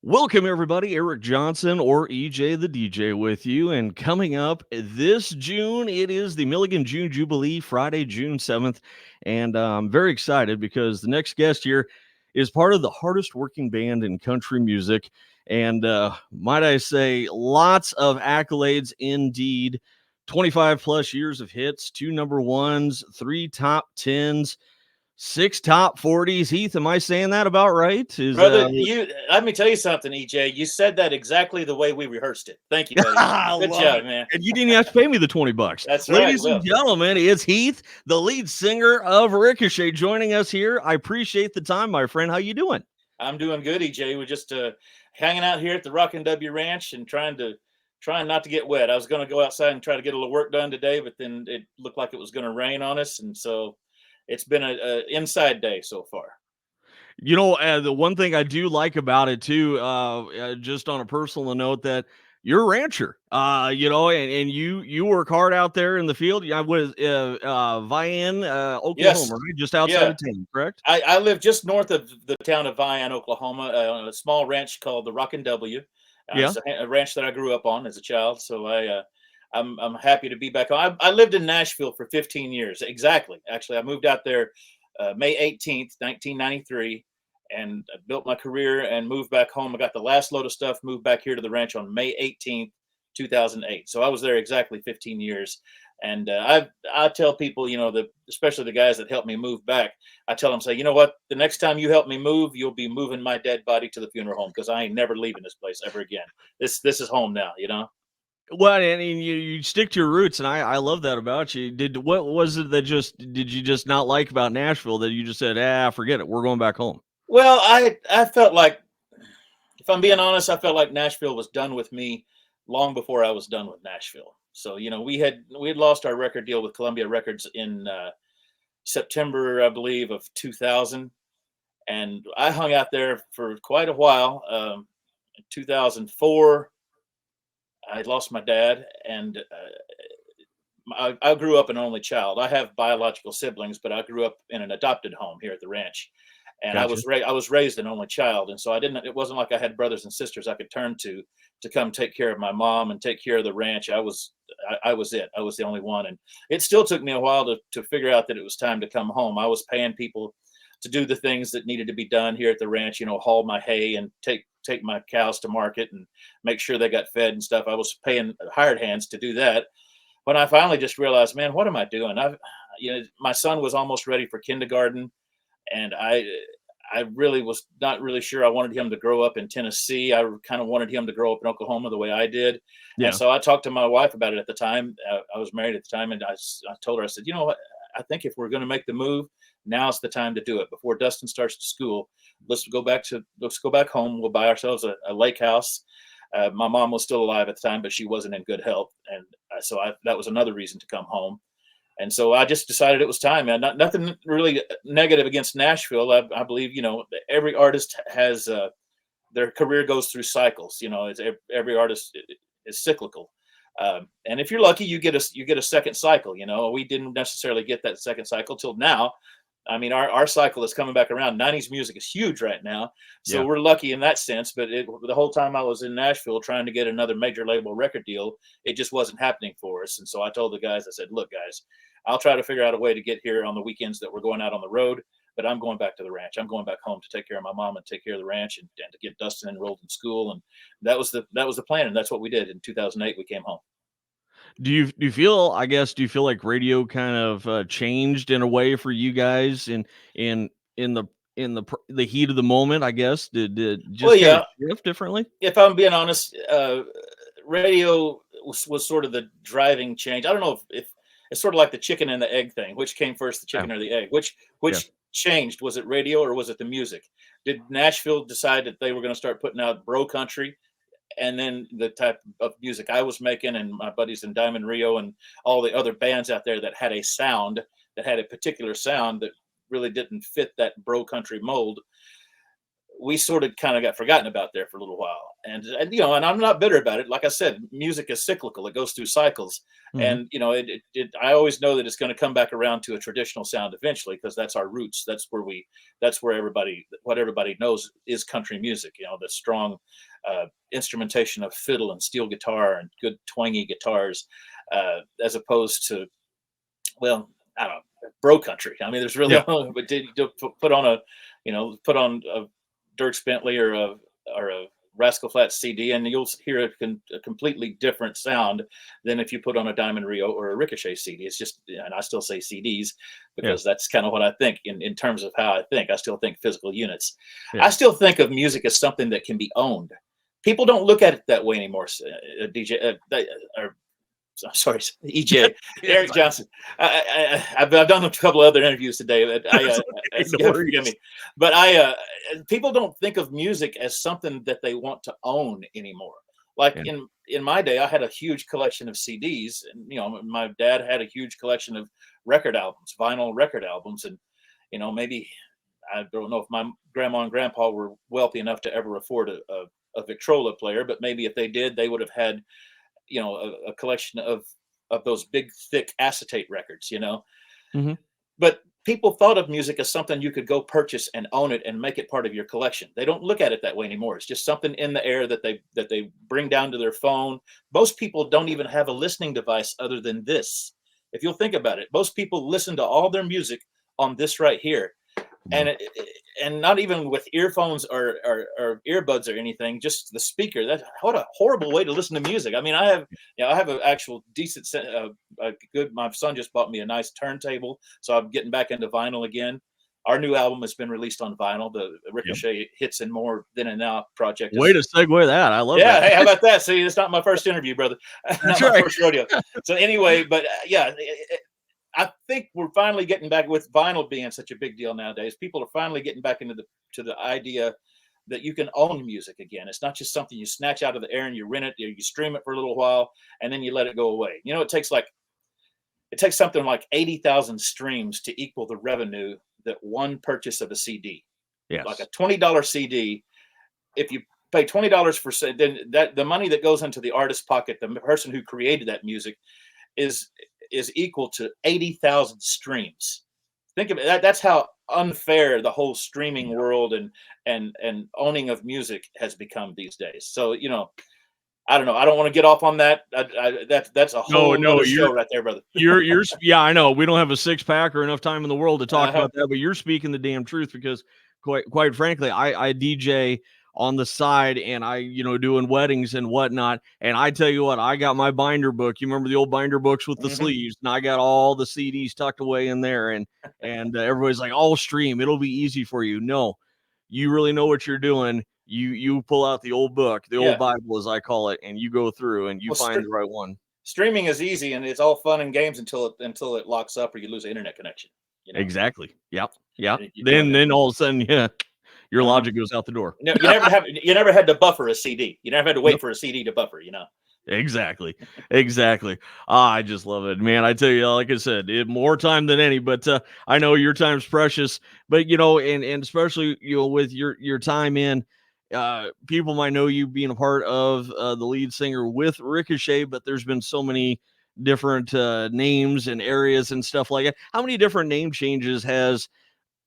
Welcome, everybody. Eric Johnson or EJ the DJ with you. And coming up this June, it is the Milligan June Jubilee, Friday, June 7th. And I'm very excited because the next guest here is part of the hardest working band in country music. And might I say, lots of accolades indeed. 25 plus years of hits, 2 number ones, 3 top 10s. 6 top 40s. Heath, am I saying that about right? Brother, let me tell you something, EJ. You said that exactly the way we rehearsed it. Thank you, buddy. I Good love job, it. man. And you didn't have to pay me the $20. That's right. Ladies and Well, gentlemen, it's Heath, the lead singer of Ricochet, joining us here. I appreciate the time, my friend. How you doing? I'm doing good, EJ. We're just hanging out here at the Rockin' W Ranch and trying not to get wet. I was going to go outside and try to get a little work done today, but then it looked like it was going to rain on us, and so it's been a inside day so far. The one thing I do like about it too, just on a personal note, that you're a rancher, and you work hard out there in the field. I was Vian, Yes. Oklahoma, right? Just outside Yeah. of town, correct? I live just north of the town of Vian, Oklahoma, on a small ranch called the Rockin' W. Yeah. It's a ranch that I grew up on as a child, so I'm happy to be back home. I lived in Nashville for 15 years, exactly. Actually, I moved out there May 18th, 1993, and I built my career and moved back home. I got the last load of stuff, moved back here to the ranch on May 18th, 2008. So I was there exactly 15 years. And I tell people, especially the guys that helped me move back, I tell them, say, you know what? The next time you help me move, you'll be moving my dead body to the funeral home because I ain't never leaving this place ever again. This is home now, Well, and you stick to your roots, and I love that about you. What was it that did you just not like about Nashville that you just said, forget it, we're going back home? Well, I felt like, if I'm being honest, I felt like Nashville was done with me long before I was done with Nashville. So we had lost our record deal with Columbia Records in September, I believe, of 2000, and I hung out there for quite a while. In 2004, I lost my dad, and I grew up an only child. I have biological siblings, but I grew up in an adopted home here at the ranch, and Gotcha. I was raised an only child, and so I didn't. It wasn't like I had brothers and sisters I could turn to come take care of my mom and take care of the ranch. I was it. I was the only one, and it still took me a while to figure out that it was time to come home. I was paying people to do the things that needed to be done here at the ranch. Haul my hay and take my cows to market and make sure they got fed and stuff. I was paying hired hands to do that. When I finally just realized, man, what am I doing? My son was almost ready for kindergarten, and I really was not really sure. I wanted him to grow up in Tennessee. I kind of wanted him to grow up in Oklahoma the way I did. Yeah. And so I talked to my wife about it at the time. I was married at the time, and I told her, I said, you know what? I think if we're going to make the move, now's the time to do it before Dustin starts to school. Let's go back home. We'll buy ourselves a lake house. My mom was still alive at the time, but she wasn't in good health, and so that was another reason to come home. And so I just decided it was time. And nothing really negative against Nashville. I believe every artist has their career goes through cycles. Every artist is cyclical. And if you're lucky, you get a second cycle. We didn't necessarily get that second cycle till now. I mean, our cycle is coming back around. 90s music is huge right now. So We're lucky in that sense. But the whole time I was in Nashville trying to get another major label record deal, it just wasn't happening for us. And so I told the guys, I said, look, guys, I'll try to figure out a way to get here on the weekends that we're going out on the road. But I'm going back to the ranch. I'm going back home to take care of my mom and take care of the ranch and to get Dustin enrolled in school. And that was the plan. And that's what we did. In 2008, we came home. Do you feel like radio kind of changed in a way for you guys in the heat of the moment? I guess did just kind of shift differently? If I'm being honest, radio was sort of the driving change. I don't know if it's sort of like the chicken and the egg thing. Which came first, the chicken or the egg? Which changed? Was it radio or was it the music? Did Nashville decide that they were going to start putting out bro country? And then the type of music I was making and my buddies in Diamond Rio and all the other bands out there that had a particular sound that really didn't fit that bro country mold. we sort of kind of got forgotten about there for a little while. And you know, and I'm not bitter about it. Like I said, music is cyclical; it goes through cycles. Mhm. And you know, I always know that it's going to come back around to a traditional sound eventually, because that's our roots. That's where what everybody knows is country music. You know, the strong instrumentation of fiddle and steel guitar and good twangy guitars, as opposed to, well, I don't know, bro country. I mean, there's really Yeah. only, but did you put on a, you know, put on a Dirk Bentley or a Rascal Flatts CD, and you'll hear a completely different sound than if you put on a Diamond Rio or a Ricochet CD. It's just, and I still say CDs Yeah. because that's kind of what I think in terms of how I think. I still think physical units. Yeah. I still think of music as something that can be owned. People don't look at it that way anymore. DJ, or I'm sorry, EJ, Yes, Eric Johnson. I've done a couple of other interviews today. But that's okay. No you have to forgive worries. me. But people don't think of music as something that they want to own anymore. Like Yeah. in my day, I had a huge collection of CDs, and you know, my dad had a huge collection of record albums, vinyl record albums, and you know, maybe I don't know if my grandma and grandpa were wealthy enough to ever afford a Victrola player, but maybe if they did, they would have had, you know, a collection of those big thick acetate records, you know. Mhm. But people thought of music as something you could go purchase and own it and make it part of your collection. They don't look at it that way anymore. It's just something in the air that they bring down to their phone. Most people don't even have a listening device other than this. If you'll think about it, most people listen to all their music on this right here. Yeah. And and not even with earphones or earbuds or anything, just the speaker. That, what a horrible way to listen to music. I mean, I have an actual decent a good. My son just bought me a nice turntable, so I'm getting back into vinyl again. Our new album has been released on vinyl. The Yep. Ricochet Hits and More Then and Now project Way is. to segue that. I love Yeah, that. hey, how about that? See, it's not my first interview, brother. That's Not my right. first rodeo. So anyway, but yeah, I think we're finally getting back, with vinyl being such a big deal nowadays. People are finally getting back into the idea that you can own music again. It's not just something you snatch out of the air and you rent it, you stream it for a little while, and then you let it go away. You know, it takes something like 80,000 streams to equal the revenue that one purchase of a CD. Like a Yes. $20 CD, if you pay $20 for, then that the money that goes into the artist's pocket, the person who created that music, is equal to 80,000 streams. Think of it. That's how unfair the whole streaming Yeah. world and owning of music has become these days. So, you know, I don't know. I don't want to get off on that. That's a No, whole no, nother show right there, brother. yeah, I know. We don't have a six pack or enough time in the world to talk Uh-huh. about that, but you're speaking the damn truth because quite frankly, I DJ on the side and I, doing weddings and whatnot. And I tell you what, I got my binder book. You remember the old binder books with the Hmm. sleeves, and I got all the CDs tucked away in there. And everybody's like, "All stream, it'll be easy for you." No, you really know what you're doing. You pull out the old book, the old Yeah. Bible as I call it, and you go through and you Well, find the right one. streaming is easy and it's all fun and games until it locks up or you lose the internet connection. You know. Exactly. Yep. Yep. You know, Then all of a sudden, yeah, your uh-huh. logic goes out the door. No, you never had to buffer a CD. You never had to wait Nope. for a CD to buffer. You know. Exactly. Exactly. I just love it, man. I tell you, like I said, more time than any, but I know your time's precious. But and especially with your time in, people might know you being a part of the lead singer with Ricochet, but there's been so many different names and areas and stuff like that. How many different name changes has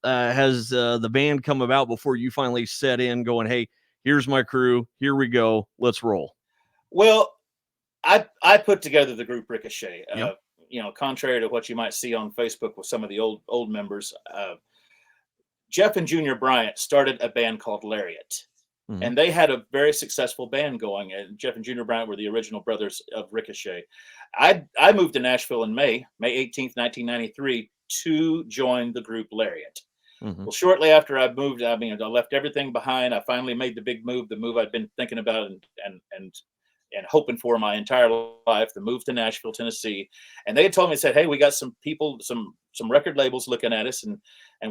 the band come about before you finally set in going, "Hey, here's my crew, here we go, let's roll"? Well, I put together the group Ricochet. Yep. You know, contrary to what you might see on Facebook with some of the old members, Jeff and Junior Bryant started a band called Lariat, Mhm. and they had a very successful band going. And Jeff and Junior Bryant were the original brothers of Ricochet. I moved to Nashville in May 18th, 1993, to join the group Lariat. Mhm. Well, shortly after I moved, I mean, I left everything behind. I finally made the big move, the move I'd been thinking about and hoping for my entire life, the move to Nashville, Tennessee. And they had told me, said, "Hey, we got some people, some record labels looking at us, and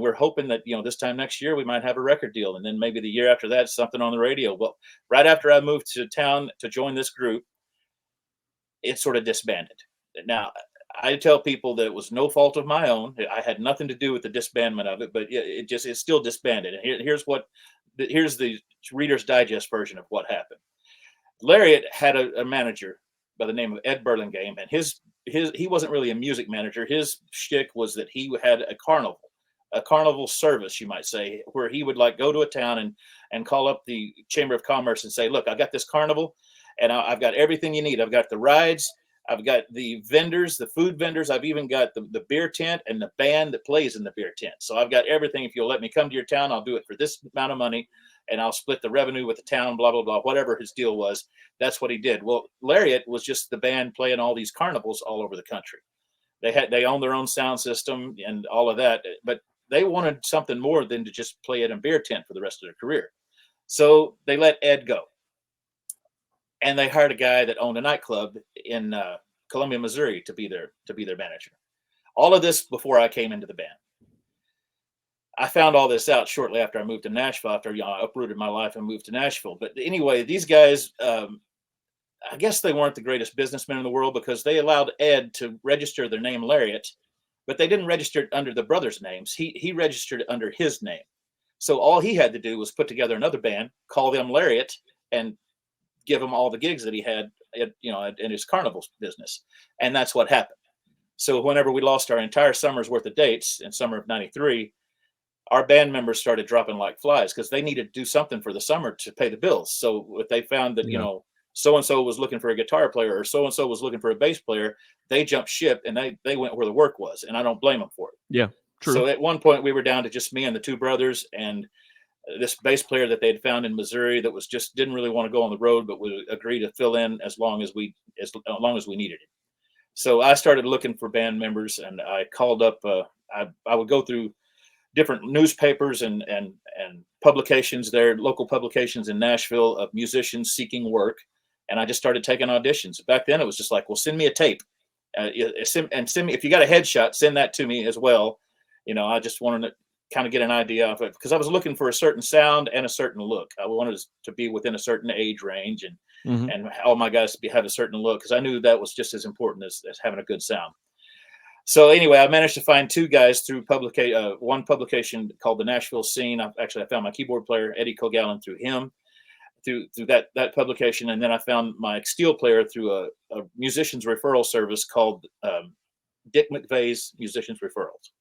we're hoping that this time next year we might have a record deal, and then maybe the year after that something on the radio." Well, right after I moved to town to join this group, it sort of disbanded. Now, I tell people that it was no fault of my own. I had nothing to do with the disbandment of it, but it still disbanded. And here's what here's the Reader's Digest version of what happened. Lariat had a manager by the name of Ed Burlingame, and he wasn't really a music manager. His shtick was that he had a carnival service, you might say, where he would like go to a town and call up the Chamber of Commerce and say, look, I got this carnival and I've got everything you need. I've got the rides, I've got the vendors, the food vendors, I've even got the beer tent and the band that plays in the beer tent. So I've got everything. If you'll let me come to your town, I'll do it for this amount of money, and I'll split the revenue with the town, blah, blah, blah, whatever his deal was. That's what he did. Well, Lariat was just the band playing all these carnivals all over the country. They owned their own sound system and all of that, but they wanted something more than to just play at a beer tent for the rest of their career. So they let Ed go. And they hired a guy that owned a nightclub in Columbia, Missouri to be their manager. All of this before I came into the band. I found all this out shortly after I moved to Nashville, after I uprooted my life and moved to Nashville. But anyway, these guys, I guess they weren't the greatest businessmen in the world, because they allowed Ed to register their name Lariat, but they didn't register it under the brothers' names. He registered it under his name. So all he had to do was put together another band, call them Lariat, and give him all the gigs that he had, in his carnival business. And that's what happened. So whenever we lost our entire summer's worth of dates in summer of '93, our band members started dropping like flies because they needed to do something for the summer to pay the bills. So if they found that, so-and-so was looking for a guitar player or so-and-so was looking for a bass player, they jumped ship and they went where the work was. And I don't blame them for it. Yeah, true. So at one point we were down to just me and the two brothers and this bass player that they had found in Missouri that was just didn't really want to go on the road, but would agree to fill in as long as we needed it. So I started looking for band members, and I called up, I would go through different newspapers and publications there, local publications in Nashville of musicians seeking work. And I just started taking auditions. Back then it was just like, well, send me a tape send me, if you got a headshot, send that to me as well. I just wanted to kind of get an idea of it because I was looking for a certain sound and a certain look. I wanted to be within a certain age range and all my guys to have a certain look because I knew that was just as important as having a good sound. So anyway, I managed to find two guys through one publication called the Nashville Scene. I found my keyboard player, Eddie Kilgallen, through him, through that publication. And then I found my steel player through a musicians referral service called Dick McVeigh's Musicians Referrals.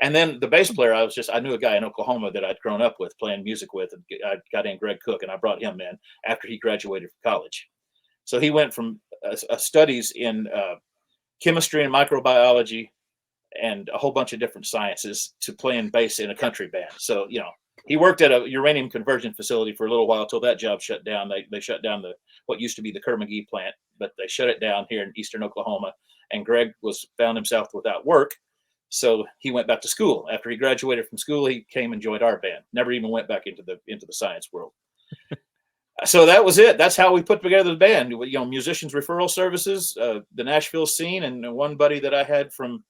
And then the bass player, I knew a guy in Oklahoma that I'd grown up with, playing music with, and I got in Greg Cook, and I brought him in after he graduated from college. So he went from studies in chemistry and microbiology and a whole bunch of different sciences to playing bass in a country band. So, he worked at a uranium conversion facility for a little while till that job shut down. They shut down what used to be the Kerr-McGee plant, but they shut it down here in eastern Oklahoma. And Greg found himself without work. So he went back to school. After he graduated from school, he came and joined our band. Never even went back into the science world. So that was it. That's how we put together the band. Musicians referral services, the Nashville Scene, and one buddy that I had from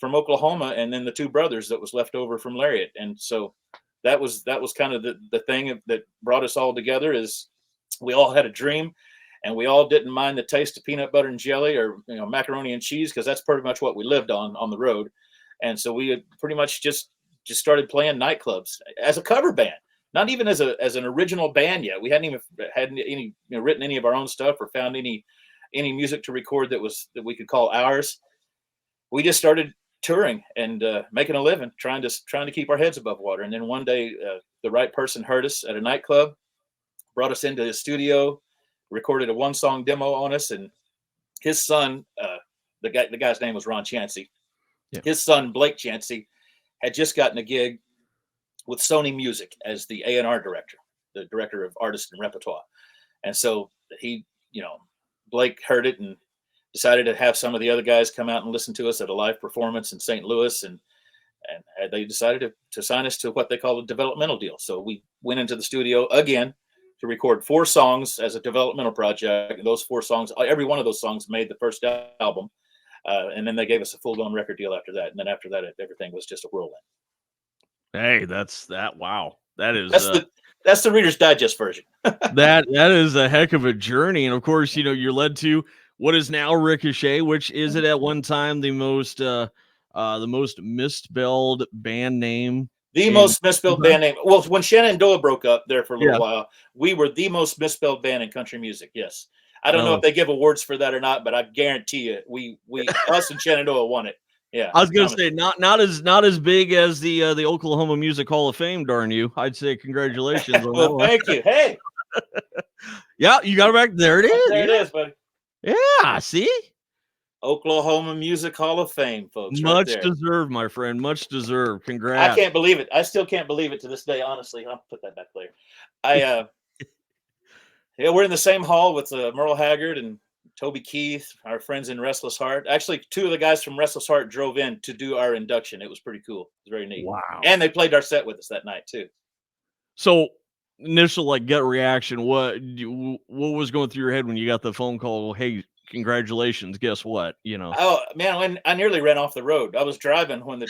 Oklahoma, and then the two brothers that was left over from Lariat. And so that was kind of the thing that brought us all together. Is we all had a dream, and we all didn't mind the taste of peanut butter and jelly or macaroni and cheese because that's pretty much what we lived on the road. And so we had pretty much just started playing nightclubs as a cover band, not even as an original band yet. We hadn't even written any of our own stuff or found any music to record that we could call ours. We just started touring and making a living, trying to keep our heads above water. And then one day, the right person heard us at a nightclub, brought us into his studio, recorded a 1-song demo on us, and his son, the guy's name was Ron Chansey. Yeah. His son, Blake Chansey, had just gotten a gig with Sony Music as the A&R director, the director of artists and repertoire. And so Blake heard it and decided to have some of the other guys come out and listen to us at a live performance in St. Louis. And they decided to sign us to what they call a developmental deal. So we went into the studio again to record 4 songs as a developmental project. And those 4 songs, every one of those songs made the first album. And then they gave us a full-blown record deal after that. And then after that, everything was just a whirlwind. Hey, that's that. Wow. That's the Reader's Digest version. that is a heck of a journey. And of course, you're led to what is now Ricochet, which is at one time the most misspelled band name The And most misspelled band name. Well, when Shenandoah broke up there for a little yeah, while, we were the most misspelled band in country music. Yes. I don't know if oh, they give awards for that or not, but I guarantee you, us and Shenandoah won it. Yeah, I was gonna promise say you. not as big as the Oklahoma Music Hall of Fame. Darn you! I'd say congratulations on that Well, one. thank you. Hey, Yeah, you got it back. There it is. there it Yeah, is, buddy. yeah. See, Oklahoma Music Hall of Fame, folks, right much there. deserved, my friend. Much deserved. I Congrats. can't believe it. I still can't believe it to this day, honestly. I'll put that back later. I Yeah, we're in the same hall with Merle Haggard and Toby Keith, our friends in Restless Heart. Actually, two of the guys from Restless Heart drove in to do our induction. It was pretty cool. It was very neat. Wow. And they played our set with us that night too. So, initial like gut reaction. What was going through your head when you got the phone call? Hey, congratulations. Guess what? You know. Oh man, when I nearly ran off the road. I was driving when the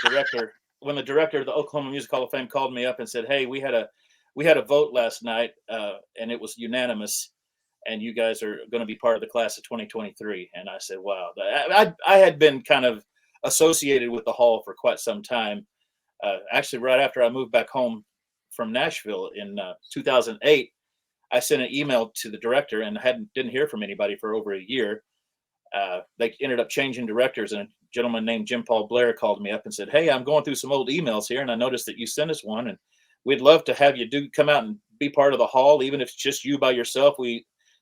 director of the Oklahoma Music Hall of Fame called me up and said, "Hey, we had a vote last night, and it was unanimous, and you guys are going to be part of the class of 2023." And I said, "Wow!" I had been kind of associated with the hall for quite some time. Actually, right after I moved back home from Nashville in 2008, I sent an email to the director and didn't hear from anybody for over a year. They ended up changing directors, and a gentleman named Jim Paul Blair called me up and said, "Hey, I'm going through some old emails here, and I noticed that you sent us one, and we'd love to have you come out and be part of the hall, even if it's just you by yourself.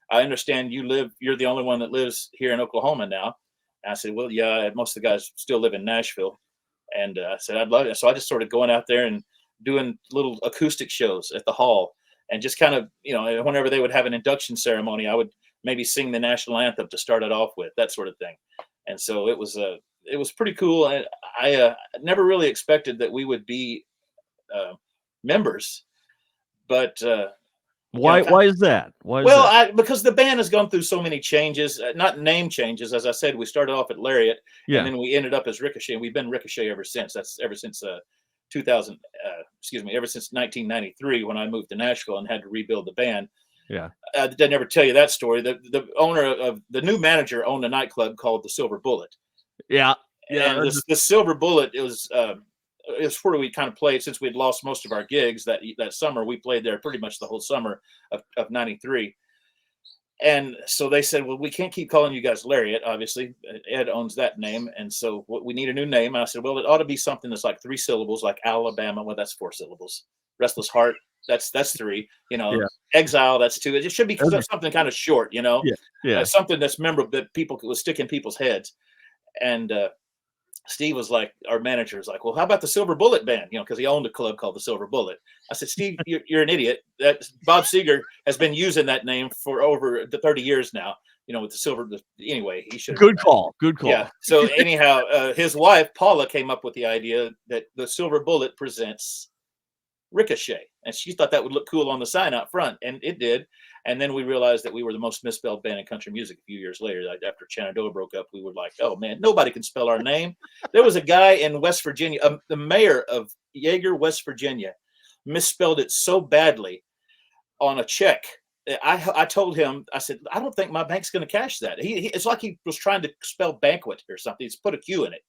I understand you're the only one that lives here in Oklahoma now." And I said, "Well, yeah, most of the guys still live in Nashville." And I said, "I'd love it." So I just started going out there and doing little acoustic shows at the hall, and just kind of, whenever they would have an induction ceremony, I would maybe sing the national anthem to start it off with, that sort of thing. And so it was pretty cool. And I never really expected that we would be members, but Why? kind Why is that? Why is well, that? because the band has gone through so many changes, not name changes. As I said, we started off at Lariat, and Yeah. then we ended up as Ricochet, and we've been Ricochet ever since. That's ever since 2000, ever since 1993 when I moved to Nashville and had to rebuild the band. Yeah. Did I never tell you that story? The owner of the new manager owned a nightclub called the Silver Bullet, Yeah. Yeah. and the Silver Bullet is where we kind of played since we had lost most of our gigs that summer. We played there pretty much the whole summer of '93. And so they said, "Well, we can't keep calling you guys Lariat. Obviously, Ed owns that name, and so we need a new name." And I said, "Well, it ought to be something that's like 3 syllables, like Alabama. Well, that's 4 syllables. Restless Heart, that's 3. Yeah. Exile, that's 2. It should be That'd something kind of short. yeah. Yeah. Something that's memorable that people will stick in people's heads." And Steve was like, our manager was like, "Well, how about the Silver Bullet Band?" Because he owned a club called the Silver Bullet. I said, "Steve, you're an idiot. That Bob Seger has been using that name for over 30 years now. With the silver. Anyway, he should have known Good that." call. Good Yeah. call. So anyhow, his wife Paula came up with the idea that the Silver Bullet presents Ricochet, and she thought that would look cool on the sign out front, and it did. And then we realized that we were the most misspelled band in country music a few years later. Like after Shenandoah broke up, we were like, "Oh man, nobody can spell our name." There was a guy in West Virginia, the mayor of Yeager, West Virginia, misspelled it so badly on a check. I told him, I said, "I don't think my bank's going to cash that." It's like he was trying to spell banquet or something. He's put a Q in it.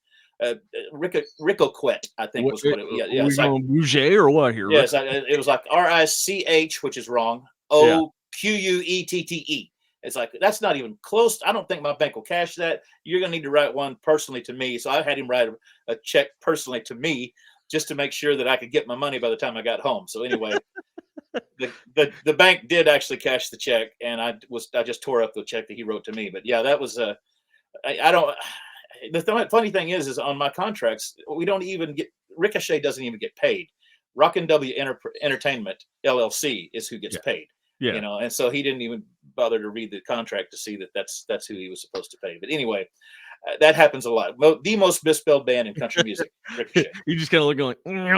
Ricochet, I think was what it. Yeah, Are we it's like, going Bouger or what here? yes, it was like RICH, which is wrong. Yeah. OQUETTE. It's like, that's not even close. I don't think my bank will cash that. You're going to need to write one personally to me. So I had him write a check personally to me just to make sure that I could get my money by the time I got home. So anyway, the bank did actually cash the check, and I just tore up the check that he wrote to me. But yeah, that was I don't. The funny thing is on my contracts, we don't even get, Ricochet doesn't even get paid. Rockin' W Entertainment LLC is who gets paid. Yeah. And so he didn't even bother to read the contract to see that that's who he was supposed to pay. But anyway, that happens a lot. The most misspelled band in country music, Ricochet. You just kind of look going, Yeah.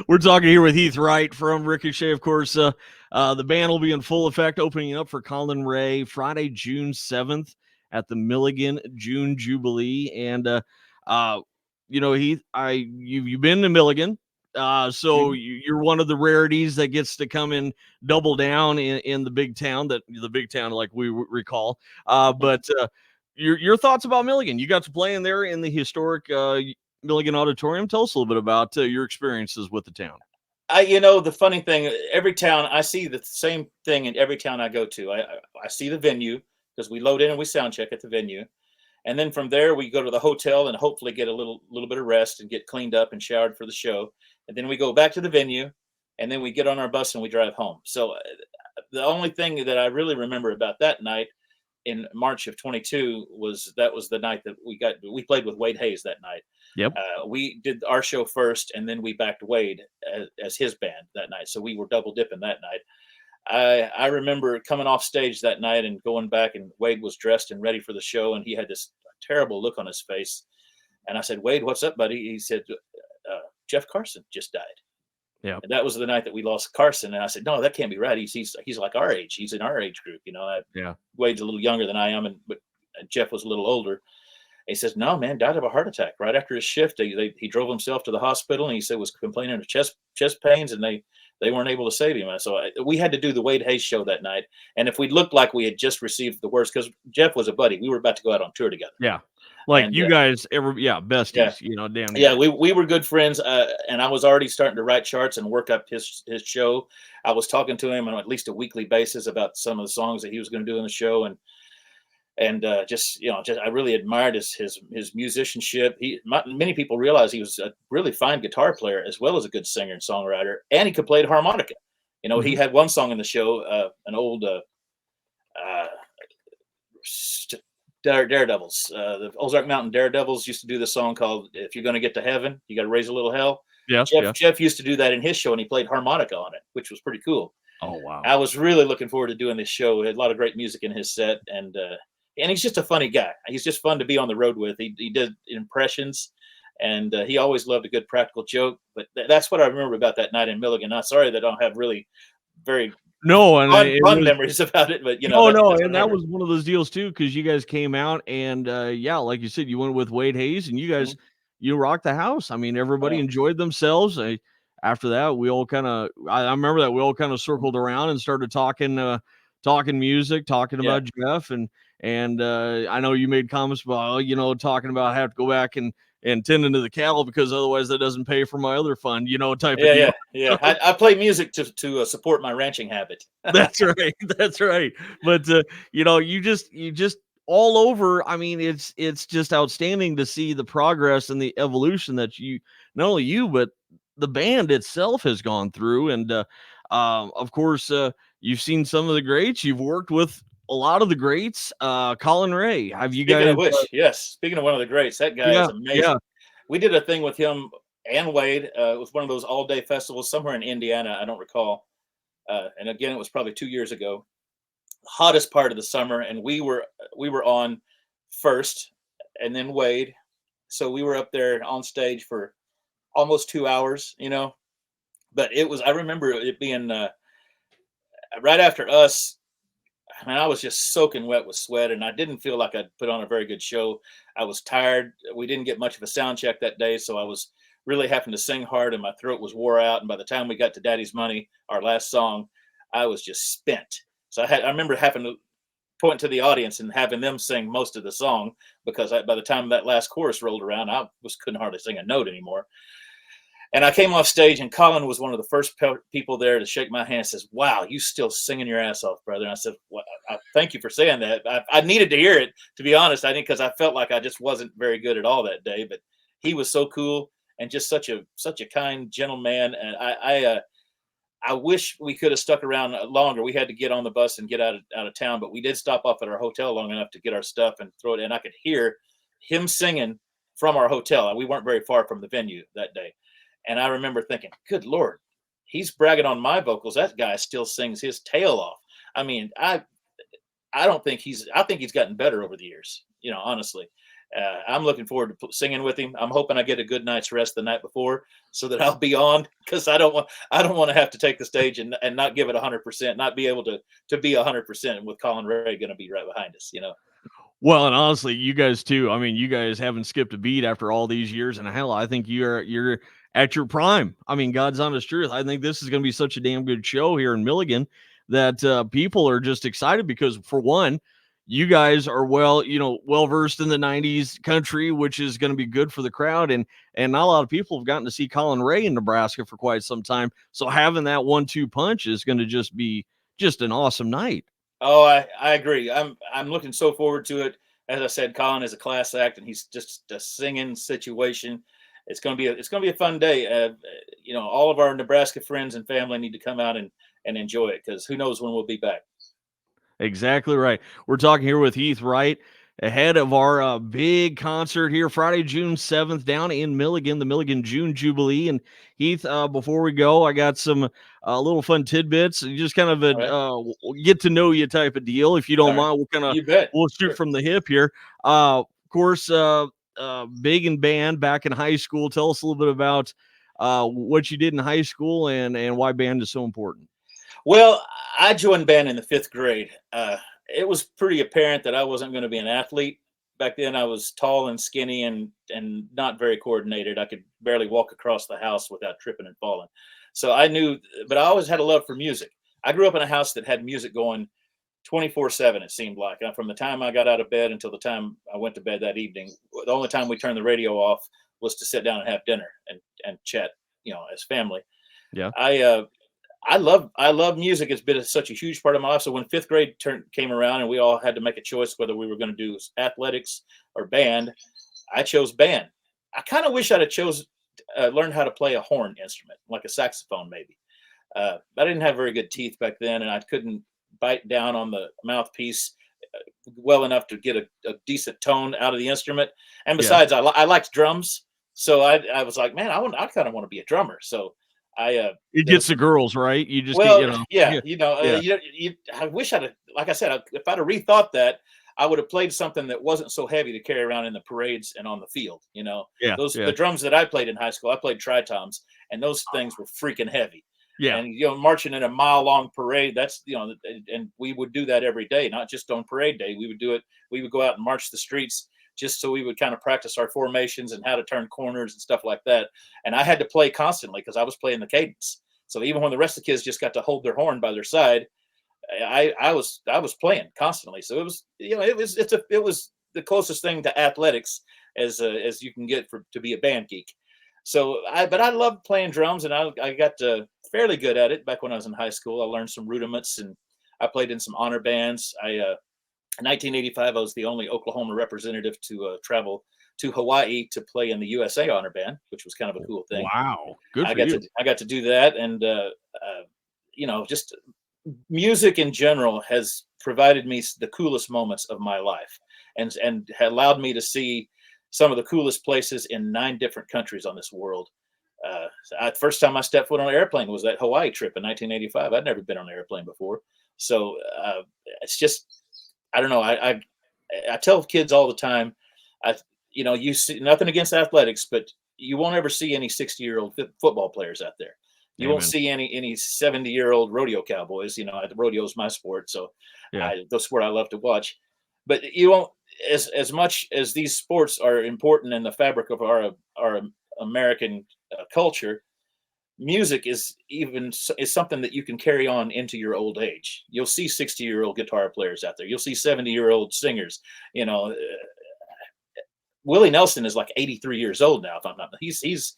We're talking here with Heath Wright from Ricochet, of course. The band will be in full effect, opening up for Colin Ray Friday, June 7th at the Milligan June Jubilee. And Heath, you've been to Milligan. So you're one of the rarities that gets to come and double down in the big town, like we recall. But your thoughts about Milligan? You got to play in there in the historic Milligan Auditorium. Tell us a little bit about your experiences with the town. The funny thing, every town I see the same thing in every town I go to. I see the venue because we load in and we sound check at the venue, and then from there we go to the hotel and hopefully get a little bit of rest and get cleaned up and showered for the show, and then we go back to the venue, and then we get on our bus and we drive home. So the only thing that I really remember about that night in March of 22 was the night that we played with Wade Hayes that night. Yep. We did our show first, and then we backed Wade as his band that night. So we were double dipping that night. I remember coming off stage that night and going back, and Wade was dressed and ready for the show, and he had this terrible look on his face. And I said, "Wade, what's up, buddy?" He said, "Jeff Carson just died." Yeah. And that was the night that we lost Carson. And I said, "No, that can't be right. He's like our age. He's in our age group. Yeah. Wade's a little younger than I am, but Jeff was a little older." He says, "No, man, died of a heart attack right after his shift. He drove himself to the hospital, and he said was complaining of chest pains, and they weren't able to save him." So we had to do the Wade Hayes show that night. And if we looked like we had just received the worst, because Jeff was a buddy, we were about to go out on tour together. Yeah. Like you guys besties, damn. Yeah, we were good friends, and I was already starting to write charts and work up his show. I was talking to him on at least a weekly basis about some of the songs that he was going to do in the show, and I really admired his musicianship. Many people realize he was a really fine guitar player as well as a good singer and songwriter, and he could play the harmonica. He had one song in the show, an old Daredevils. The Ozark Mountain Daredevils used to do this song called "If You're Going to Get to Heaven, You Got to Raise a Little Hell." Yeah, Jeff used to do that in his show, and he played harmonica on it, which was pretty cool. Oh wow! I was really looking forward to doing this show. He had a lot of great music in his set, and he's just a funny guy. He's just fun to be on the road with. He did impressions, and he always loved a good practical joke. But that's what I remember about that night in Milligan. I'm sorry that I don't have really very fun memories about it, but that was one of those deals too, because you guys came out and like you said, you went with Wade Hayes, and you guys you rocked the house. I mean, everybody enjoyed themselves. After that, we all kind of I remember that we all kind of circled around and started talking music, talking about Jeff, and I know you made comments about talking about I have to go back and tend into the cattle because otherwise that doesn't pay for my other fund, type of deal. Yeah. I play music to support my ranching habit. That's right. But you just all over. I mean, it's just outstanding to see the progress and the evolution that not only you but the band itself has gone through. And of course, you've seen some of the greats. You've worked with a lot of the greats. Colin Ray, have you Speaking guys? Of which, yes. Speaking of one of the greats, that guy is amazing. Yeah. We did a thing with him and Wade. It was one of those all-day festivals somewhere in Indiana. I don't recall. And again, it was probably 2 years ago. Hottest part of the summer, and we were on first, and then Wade. So we were up there on stage for almost 2 hours. But I remember it being right after us. I mean, I was just soaking wet with sweat, and I didn't feel like I'd put on a very good show. I was tired. We didn't get much of a sound check that day, so I was really having to sing hard, and my throat was wore out. And by the time we got to Daddy's Money, our last song, I was just spent. So I remember having to point to the audience and having them sing most of the song because by the time that last chorus rolled around, I couldn't hardly sing a note anymore. And I came off stage, and Colin was one of the first people there to shake my hand and says, "Wow, you still singing your ass off, brother." And I said, "Well, I thank you for saying that. I needed to hear it, to be honest. I think because I felt like I just wasn't very good at all that day. But he was so cool and just such a kind, gentle man. And I wish we could have stuck around longer. We had to get on the bus and get out of town, but we did stop off at our hotel long enough to get our stuff and throw it in. I could hear him singing from our hotel. We weren't very far from the venue that day. And I remember thinking, good Lord, he's bragging on my vocals. That guy still sings his tail off. I mean, I think he's gotten better over the years, honestly. I'm looking forward to singing with him. I'm hoping I get a good night's rest the night before so that I'll be on, because I don't want to have to take the stage and not give it 100%, not be able to be 100% with Colin Ray going to be right behind us, Well, and honestly, you guys too. I mean, you guys haven't skipped a beat after all these years, and hell, I think you're at your prime. I mean, God's honest truth. I think this is going to be such a damn good show here in Milligan that people are just excited because, for one, you guys are well versed in the 90s country, which is going to be good for the crowd. And not a lot of people have gotten to see Colin Ray in Nebraska for quite some time. So having that 1-2 punch is going to just be just an awesome night. Oh, I agree. I'm looking so forward to it. As I said, Colin is a class act, and he's just a singing situation. It's gonna be a fun day. All of our Nebraska friends and family need to come out and enjoy it, because who knows when we'll be back. Exactly right. We're talking here with Heath Wright ahead of our big concert here Friday, June 7th, down in Milligan, the Milligan June Jubilee. And Heath, before we go, I got some little fun tidbits, just kind of All right. get to know you type of deal. If you don't All right. mind, You bet. we'll shoot Sure. from the hip here. Of course, big in band back in high school. Tell us a little bit about what you did in high school and why band is so important. Well, I joined band in the 5th grade. It was pretty apparent that I wasn't going to be an athlete. Back then, I was tall and skinny and not very coordinated. I could barely walk across the house without tripping and falling. So I knew, but I always had a love for music. I grew up in a house that had music going 24/7. It seemed like, from the time I got out of bed until the time I went to bed that evening. The only time we turned the radio off was to sit down and have dinner and chat, as family. Yeah. I love music. It's been such a huge part of my life. So when 5th grade came around and we all had to make a choice whether we were going to do athletics or band, I chose band. I kind of wish I'd have learned how to play a horn instrument, like a saxophone maybe. I didn't have very good teeth back then, and I couldn't bite down on the mouthpiece well enough to get a decent tone out of the instrument. And Yeah. besides, I liked drums, so I was like, man, I kind of want to be a drummer. So It there was gets the some. girls, right? You just get, Well, yeah, yeah, yeah, I wish like I said, if I'd have rethought that, I would have played something that wasn't so heavy to carry around in the parades and on the field. yeah, The yeah, drums that I played in high school, I played tritoms, and those things were freaking heavy. yeah. And marching in a mile-long parade, that's and we would do that every day, not just on parade day. We would do it. We would go out and march the streets just so we would kind of practice our formations and how to turn corners and stuff like that. And I had to play constantly because I was playing the cadence. So even when the rest of the kids just got to hold their horn by their side, I was playing constantly. So it was it was the closest thing to athletics as you can get to be a band geek. So but I loved playing drums, and I got fairly good at it back when I was in high school. I learned some rudiments, and I played in some honor bands. In 1985, I was the only Oklahoma representative to travel to Hawaii to play in the USA Honor Band, which was kind of a cool thing. Wow, good for you. I got to do that, and just music in general has provided me the coolest moments of my life, and allowed me to see some of the coolest places in 9 different countries on this world. First time I stepped foot on an airplane was that Hawaii trip in 1985. I'd never been on an airplane before, so it's just, I don't know. I tell kids all the time, you see, nothing against athletics, but you won't ever see any 60-year-old football players out there. You won't Amen. see any 70-year-old rodeo cowboys. The rodeo is my sport, so Yeah. that's what I love to watch. But you won't, as much as these sports are important in the fabric of our American culture. Music is something that you can carry on into your old age. You'll see 60-year-old guitar players out there. You'll see 70-year-old singers. Willie Nelson is like 83 years old now. If I'm not, he's.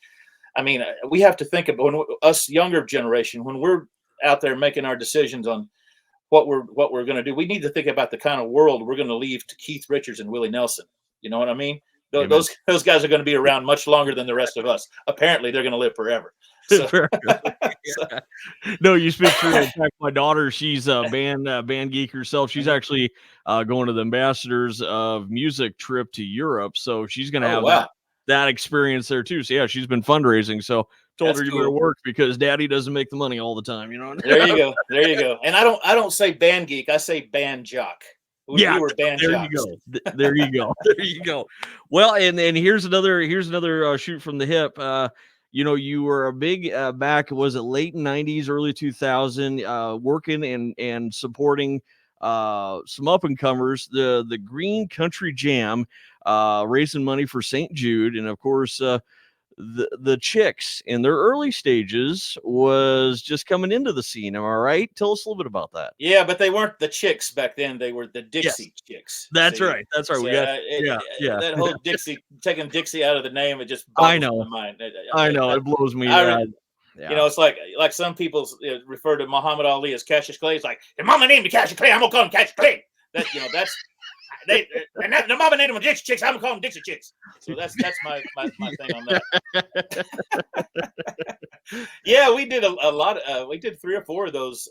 I mean, we have to think about us younger generation when we're out there making our decisions on what we're going to do. We need to think about the kind of world we're going to leave to Keith Richards and Willie Nelson. You know what I mean? Those guys are going to be around much longer than the rest of us. Apparently, they're going to live forever. So, Yeah. No, you speak true. In fact, my daughter, she's a band geek herself. She's actually going to the Ambassadors of Music trip to Europe, so she's going to have that experience there too. So yeah, she's been fundraising. So told her you better work because Daddy doesn't make the money all the time. There you go. There you go. And I don't say band geek. I say band jock. We were band jocks. You go. There you go. There you go. Well, and here's another shoot from the hip. You were a big was it late 90s, early 2000, working and supporting some up and comers, the Green Country Jam, raising money for St. Jude, and of course the Chicks in their early stages was just coming into the scene. Am I right? Tell us a little bit about that. Yeah, but they weren't the Chicks back then. They were the Yes, Dixie Chicks. that's See, right. That's right. so We got that whole Dixie, taking Dixie out of the name, it just I boggles know, my mind. I know. It blows me. I, Yeah. it's like some people refer to Muhammad Ali as Cassius Clay. It's like, the mama named me Cassius Clay, I'm gonna call him Cassius Clay. That's the mama named him Dixie Chicks, I'm gonna call him Dixie Chicks. So that's my thing on that. Yeah, we did a lot. We did 3 or 4 of those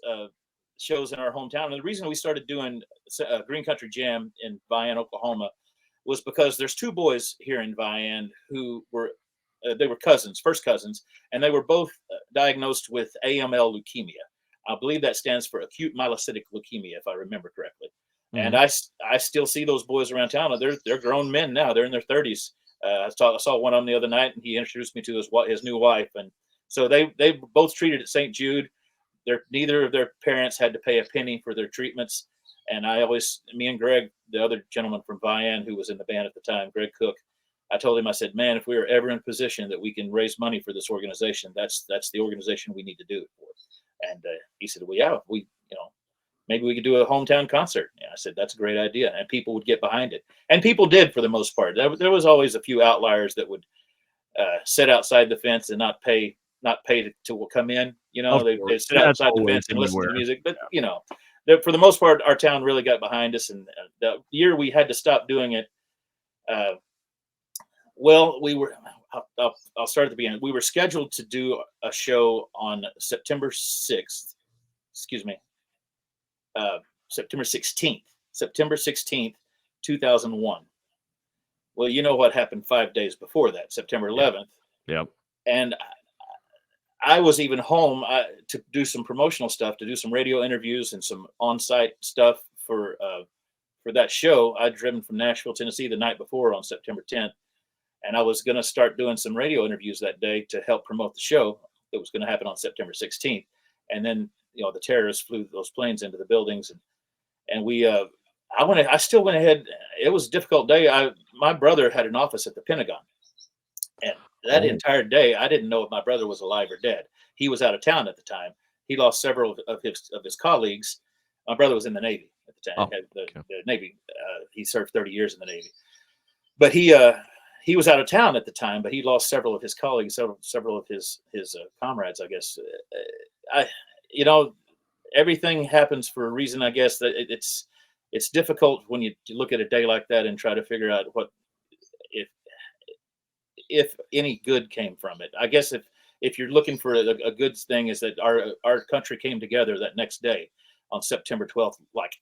shows in our hometown. And the reason we started doing Green Country Jam in Vian, Oklahoma, was because there's 2 boys here in Vian who were they were cousins, first cousins, and they were both diagnosed with AML leukemia. I believe that stands for acute myelocytic leukemia, if I remember correctly. Mm-hmm. And I still see those boys around town. They're grown men now. They're in their 30s. I saw one of them the other night, and he introduced me to his new wife. And so they both treated at St. Jude. Neither of their parents had to pay a penny for their treatments. And me and Greg, the other gentleman from Vian who was in the band at the time, Greg Cook, I told him, I said, man, if we are ever in a position that we can raise money for this organization, that's the organization we need to do it for. And he said, well, yeah, maybe we could do a hometown concert. And I said, that's a great idea. And people would get behind it. And people did, for the most part. There was always a few outliers that would sit outside the fence and not pay to come in. They sit outside the fence and listen to the music. But, for the most part, our town really got behind us. And the year we had to stop doing it, I'll start at the beginning. We were scheduled to do a show on September 6th. Excuse me. September 16th, 2001. Well, you know what happened 5 days before that, September 11th. Yep. And I was even home to do some promotional stuff, to do some radio interviews and some on-site stuff for that show. I'd driven from Nashville, Tennessee the night before on September 10th. And I was going to start doing some radio interviews that day to help promote the show that was going to happen on September 16th. And then, the terrorists flew those planes into the buildings, and I still went ahead. It was a difficult day. My brother had an office at the Pentagon, and that entire day, I didn't know if my brother was alive or dead. He was out of town at the time. He lost several of his colleagues. My brother was in the Navy at the time. The Navy. He served 30 years in the Navy, but he was out of town at the time. But he lost several of his colleagues, several of his comrades, I guess. Everything happens for a reason. I guess that it's difficult when you look at a day like that and try to figure out what if any good came from it. I guess if you're looking for a good thing, is that our country came together that next day on September 12th, like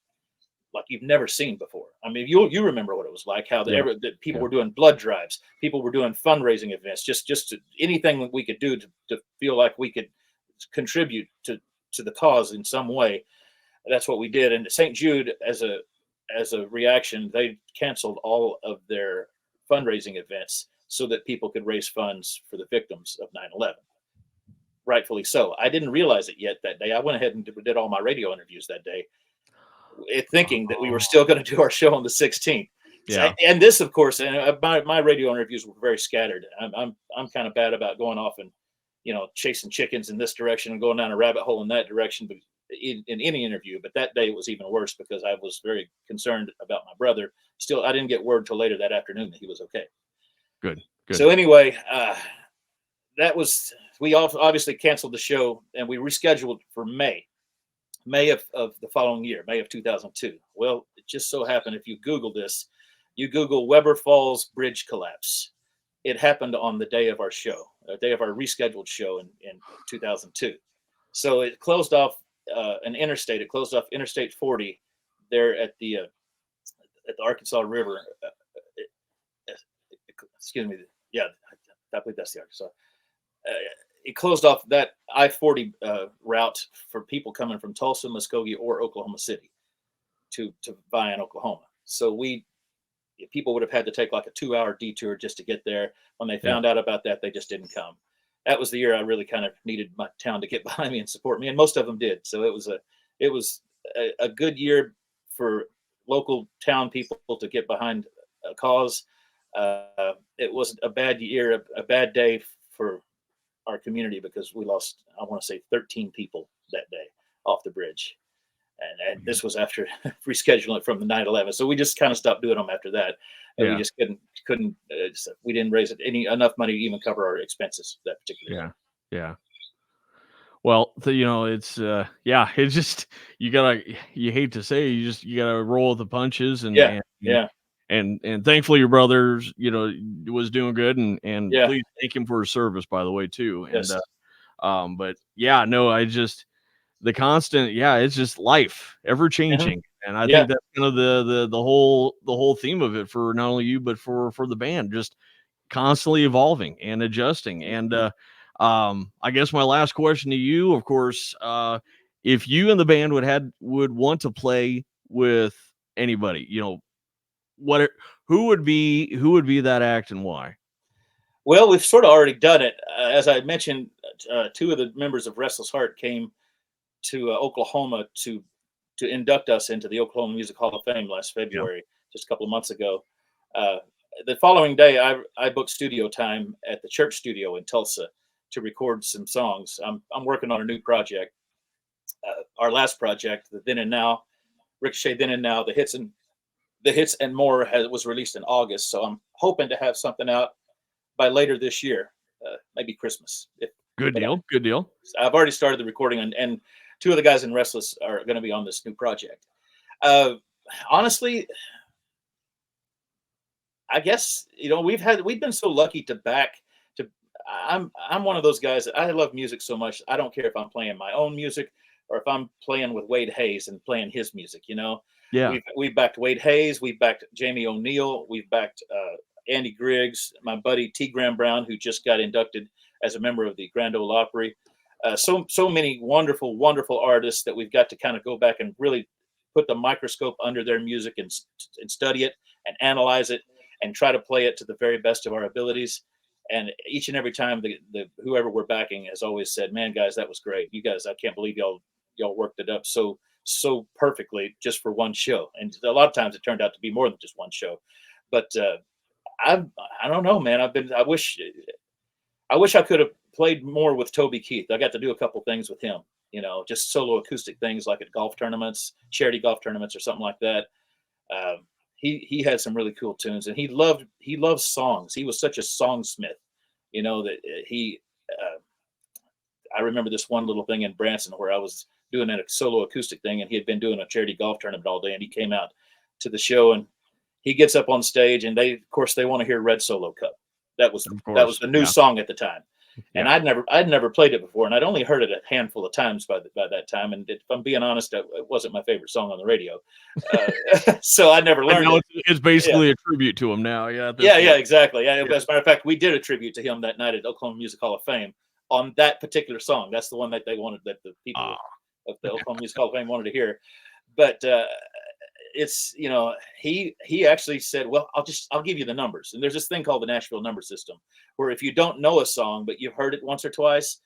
you've never seen before. I mean, you remember what it was like, how the people were doing blood drives, people were doing fundraising events, just anything we could do to feel like we could contribute to the cause in some way. That's what we did. And St. Jude, as a reaction, they canceled all of their fundraising events so that people could raise funds for the victims of 9/11. Rightfully so. I didn't realize it yet that day. I went ahead and did all my radio interviews that day, thinking that we were still going to do our show on the 16th. Yeah. And this, of course, and my radio interviews were very scattered. I'm kind of bad about going off and chasing chickens in this direction and going down a rabbit hole in that direction, but in any interview. But that day it was even worse because I was very concerned about my brother. Still, I didn't get word till later that afternoon that he was okay. Good. So anyway, we obviously canceled the show, and we rescheduled for May of the following year, May of 2002. Well, it just so happened, if you Google this, you Google Weber Falls Bridge collapse. It happened on the day of our show, the day of our rescheduled show in 2002. So it closed off an interstate. It closed off Interstate 40 there at the Arkansas River. Excuse me. Yeah, I believe that's the Arkansas. It closed off that I-40 route for people coming from Tulsa, Muskogee, or Oklahoma City to Vian, Oklahoma. So people would have had to take like a 2-hour detour just to get there. When they found out about that, they just didn't come. That was the year I really kind of needed my town to get behind me and support me, and most of them did. So it was a good year for local town people to get behind a cause. It was a bad year, a bad day for our community because we lost, I want to say, 13 people that day off the bridge. And this was after rescheduling it from the 9/11. So we just kind of stopped doing them after that. And we Yeah. just couldn't we didn't raise enough money to even cover our expenses that particular Yeah. day. Yeah. Well, it's it's just you hate to say it, you gotta roll with the punches and Yeah. and Yeah. and thankfully your brother's, was doing good and Yeah. please thank him for his service, by the way, too. And Yes. but yeah, no, I just the constant, it's just life, ever Mhm. changing. And I Yeah. think that's kind of the whole theme of it for not only you, but for the band, just constantly evolving and adjusting. And I guess my last question to you, of course, if you and the band would want to play with anybody, what who would be that act and why? Well, we've sort of already done it. As I mentioned, two of the members of Restless Heart came to Oklahoma to induct us into the Oklahoma Music Hall of Fame last Yeah. February, just a couple of months ago. Uh, the following day, I booked studio time at the church studio in Tulsa to record some songs. I'm working on a new project. Our last project, the Then and Now, Ricochet Then and Now, the hits and more was released in August. So I'm hoping to have something out by later this year, maybe Christmas. Good But deal. Good deal. I've already started the recording, and two of the guys in Restless are going to be on this new project. Uh, Honestly, I guess we've been so lucky to back to. I'm one of those guys that I love music so much. I don't care if I'm playing my own music or if I'm playing with Wade Hayes and playing his music. Yeah. We've backed Wade Hayes, we've backed Jamie O'Neill, we've backed Andy Griggs, my buddy T. Graham Brown, who just got inducted as a member of the Grand Ole Opry. So many wonderful, wonderful artists that we've got to kind of go back and really put the microscope under their music and study it and analyze it and try to play it to the very best of our abilities. And each and every time, the whoever we're backing has always said, "Man, guys, that was great. You guys, I can't believe y'all worked it up so perfectly just for one show." And a lot of times it turned out to be more than just one show. But I don't know, man. I wish I could have played more with Toby Keith. I got to do a couple things with him, just solo acoustic things like at golf tournaments, charity golf tournaments, or something like that. He had some really cool tunes, and he loved songs. He was such a songsmith, that he. I remember this one little thing in Branson where I was doing a solo acoustic thing, and he had been doing a charity golf tournament all day, and he came out to the show, and he gets up on stage, and of course, they want to hear Red Solo Cup. That was Of that was course. the new Yeah. song at the time, and Yeah. I'd never played it before, and I'd only heard it a handful of times by that time. And if I'm being honest, it wasn't my favorite song on the radio, uh, so I never I learned know it. it's Yeah, basically a tribute to him now. Yeah. At this yeah, point. exactly. Yeah, Yeah. as a matter of fact, we did a tribute to him that night at Oklahoma Music Hall of Fame on that particular song. That's the one that they wanted, that the people Ah. of the Oklahoma Music Hall of Fame wanted to hear. But it's he actually said, "Well, I'll give you the numbers." And there's this thing called the Nashville number system, where if you don't know a song but you've heard it once or twice,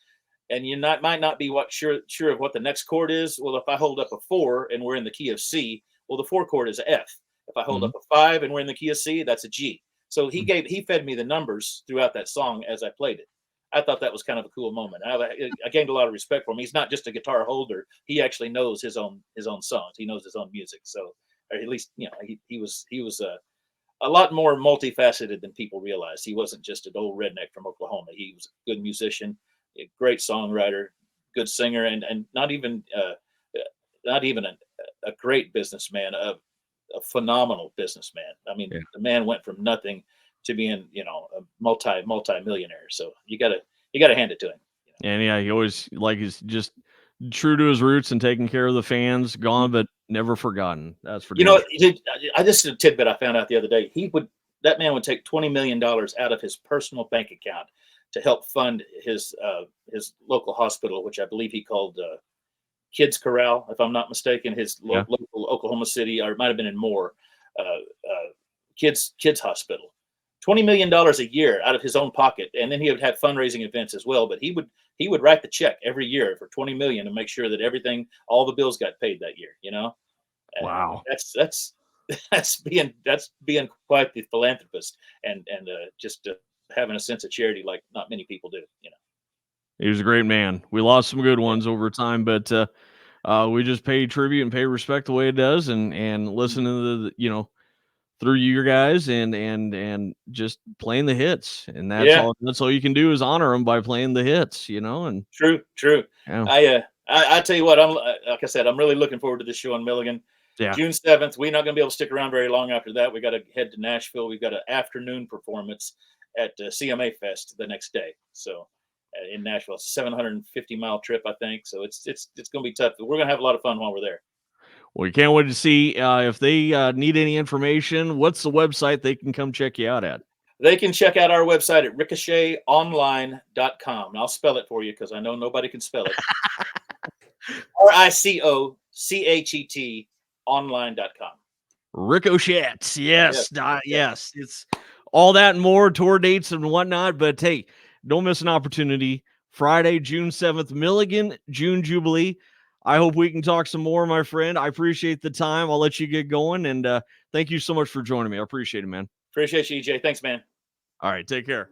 and you might not be sure of what the next chord is. Well, if I hold up a 4 and we're in the key of C, well, the 4 chord is a F. If I hold Mhm. up a 5 and we're in the key of C, that's a G. So Mhm. he fed me the numbers throughout that song as I played it. I thought that was kind of a cool moment. I gained a lot of respect for him. He's not just a guitar holder. He actually knows his own songs. He knows his own music. So, or at least he was a lot more multifaceted than people realize. He wasn't just an old redneck from Oklahoma. He was a good musician, a great songwriter, good singer, and not even a great businessman, a phenomenal businessman. I mean, Yeah. the man went from nothing to being, a multi millionaire. So you gotta hand it to him. And yeah, he always he's just true to his roots and taking care of the fans, gone but never forgotten. That's for damn sure. I just a tidbit I found out the other day. That man would take $20 million out of his personal bank account to help fund his local hospital, which I believe he called Kids Corral, if I'm not mistaken. His Yeah. local Oklahoma City, or it might have been in Moore, kids hospital. $20 million a year out of his own pocket, and then he would have fundraising events as well. But he would write the check every year for $20 million and make sure that all the bills got paid that year. And Wow. that's that's being quite the philanthropist, and just having a sense of charity like not many people do. He was a great man. We lost some good ones over time, but we just pay tribute and pay respect the way it does, and listen to through you guys and just playing the hits, and Yeah, that's all you can do is honor them by playing the hits, and true. yeah, I tell you what, I'm like I said, I'm really looking forward to this show in Milligan. yeah. June 7th. We're not going to be able to stick around very long after that. We got to head to Nashville. We've got an afternoon performance at CMA Fest the next day. So in Nashville, it's a 750-mile trip, I think. So it's going to be tough. We're going to have a lot of fun while we're there. Well, we can't wait to see if they need any information. What's the website they can come check you out at? They can check out our website at ricochetonline.com. And I'll spell it for you because I know nobody can spell it. RICOCHET online.com. Ricochet. Yes. Yes. Yes. It's all that and more, tour dates and whatnot. But hey, don't miss an opportunity. Friday, June 7th, Milligan June Jubilee. I hope we can talk some more, my friend. I appreciate the time. I'll let you get going. And thank you so much for joining me. I appreciate it, man. Appreciate you, EJ. Thanks, man. All right. Take care.